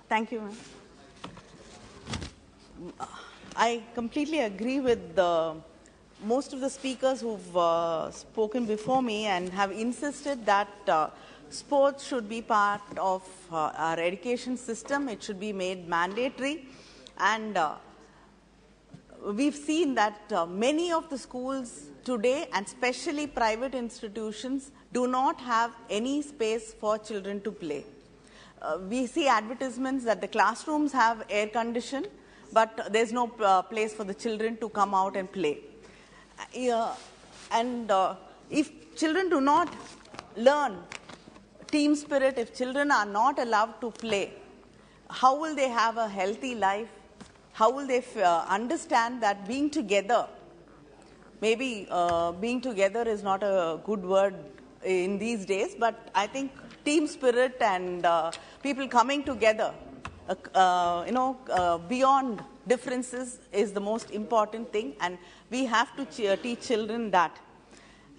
Thank you, ma'am. I completely agree with most of the speakers who've spoken before me and have insisted that sports should be part of our education system. It should be made mandatory. And we've seen that many of the schools today, and especially private institutions, do not have any space for children to play. We see advertisements that the classrooms have air condition, but there's no place for the children to come out and play. If children do not learn team spirit, if children are not allowed to play, how will they have a healthy life? How will they understand that being together, maybe being together is not a good word in these days, but I think team spirit and people coming together, beyond differences is the most important thing, and we have to teach children that.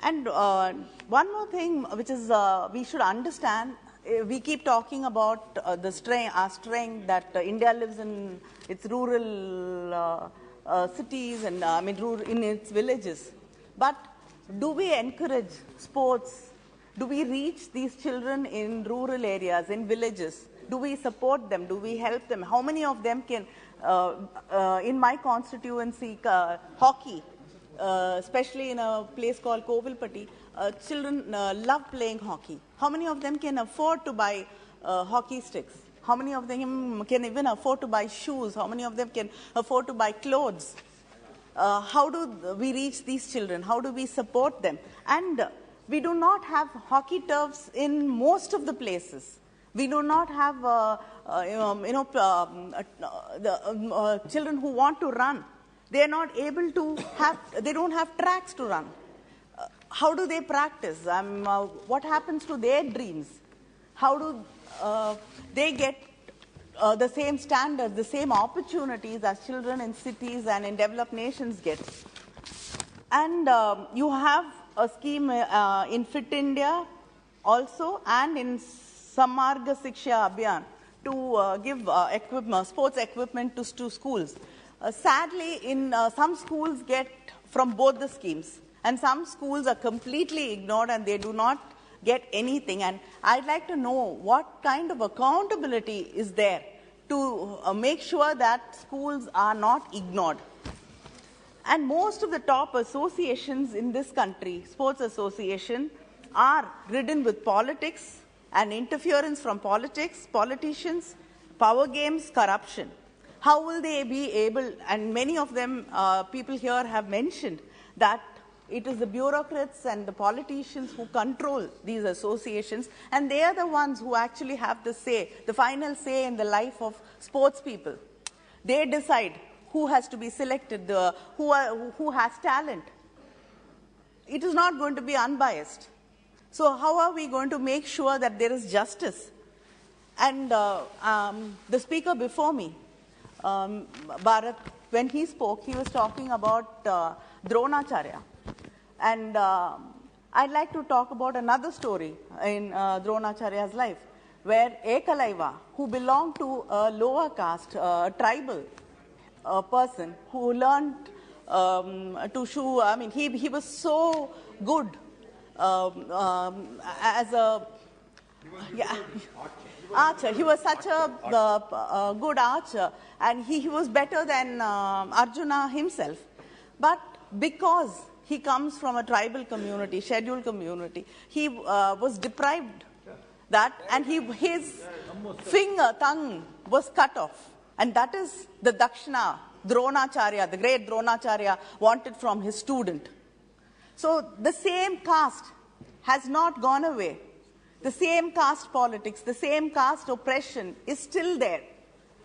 And one more thing which is we should understand, we keep talking about our strength that India lives in its rural cities and in its villages. But do we encourage sports? Do we reach these children in rural areas, in villages? Do we support them? Do we help them? How many of them can, in my constituency, hockey, especially in a place called Kovilpatti, children love playing hockey. How many of them can afford to buy hockey sticks? How many of them can even afford to buy shoes? How many of them can afford to buy clothes? How do we reach these children? How do we support them? And we do not have hockey turfs in most of the places. We do not have children who want to run. They are not able to have, they don't have tracks to run. How do they practice? What happens to their dreams? How do they get the same standards, the same opportunities as children in cities and in developed nations get? And you have a scheme in Fit India also, and in Samarga Shiksha Abhiyan to give sports equipment to schools. Sadly, in some schools get from both the schemes, and some schools are completely ignored and they do not get anything. And I'd like to know what kind of accountability is there to make sure that schools are not ignored. And most of the top associations in this country, sports association, are ridden with politics and interference from politics, politicians, power games, corruption. How will they be able, and many of them, people here have mentioned that it is the bureaucrats and the politicians who control these associations, and they are the ones who actually have the say, the final say in the life of sports people. They decide who has to be selected, who has talent. It is not going to be unbiased. So how are we going to make sure that there is justice? And the speaker before me, Bharat, when he spoke, he was talking about Dronacharya. And I'd like to talk about another story in Dronacharya's life, where Ekalaiva, who belonged to a lower caste, a tribal person, who learned to shoot, he was so good as a archer. He was such a good archer, and he was better than Arjuna himself. But because he comes from a tribal community, scheduled community, he was deprived that, and his tongue was cut off. And that is the Dakshina Dronacharya, the great Dronacharya, wanted from his student. So the same caste has not gone away. The same caste politics, the same caste oppression is still there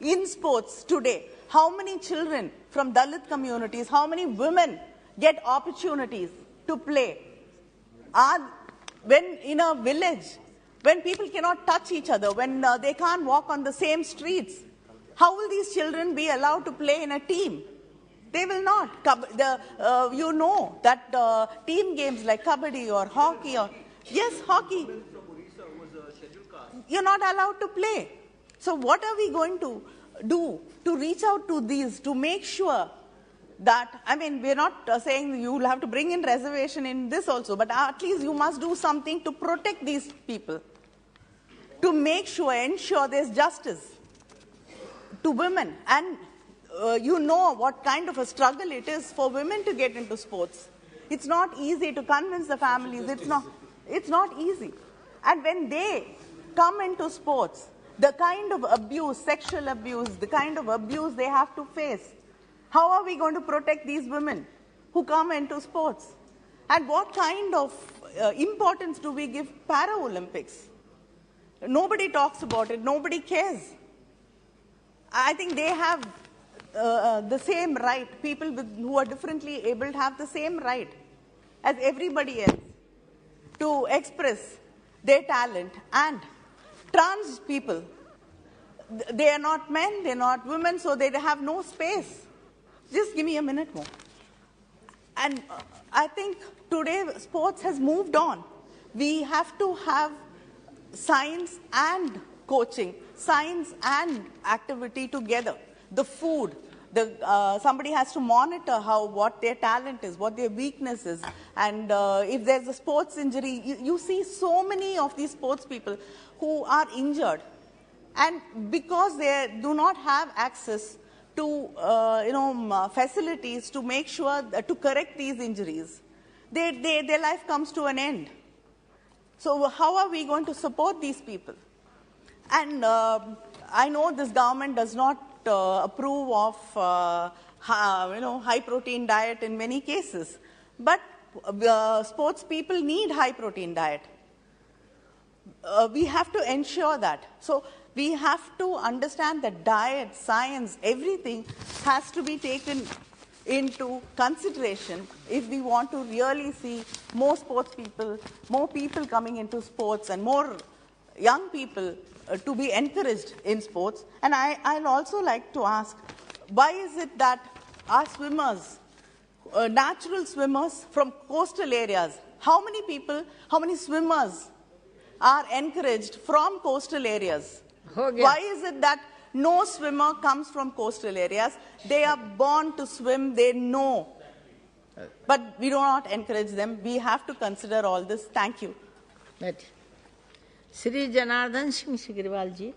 in sports today. How many children from Dalit communities, how many women get opportunities to play? When in a village, when people cannot touch each other, when they can't walk on the same streets, how will these children be allowed to play in a team? They will not. You know that team games like kabaddi or hockey, or yes, hockey. you're not allowed to play. So what are we going to do to reach out to these, to make sure that, I mean, we're not saying you'll have to bring in reservation in this also, but at least you must do something to protect these people, to make sure, ensure there's justice to women. And you know what kind of a struggle it is for women to get into sports. It's not easy to convince the families. It's not easy. And when they come into sports, the kind of abuse, sexual abuse, the kind of abuse they have to face, how are we going to protect these women who come into sports? And what kind of importance do we give Paralympics? Nobody talks about it. Nobody cares. I think they have the same right. People who are differently abled have the same right as everybody else to express their talent. And trans people, they are not men, they are not women, so they have no space. Just give me a minute more. And I think today sports has moved on. We have to have science and coaching, science and activity together. The food, somebody has to monitor what their talent is, what their weakness is. And if there's a sports injury, you see so many of these sports people who are injured. And because they do not have access to facilities to make sure to correct these injuries, their life comes to an end. So how are we going to support these people? And I know this government does not approve of high protein diet in many cases, but sports people need high protein diet. We have to ensure that. So we have to understand that diet, science, everything has to be taken into consideration if we want to really see more sports people, more people coming into sports, and more young people to be encouraged in sports. And I'd also like to ask, why is it that our swimmers, natural swimmers from coastal areas, how many swimmers are encouraged from coastal areas? Why is it that no swimmer comes from coastal areas? They are born to swim, they know. But we do not encourage them. We have to consider all this. Thank you. Shri Janardhan Singh Sigriwal ji.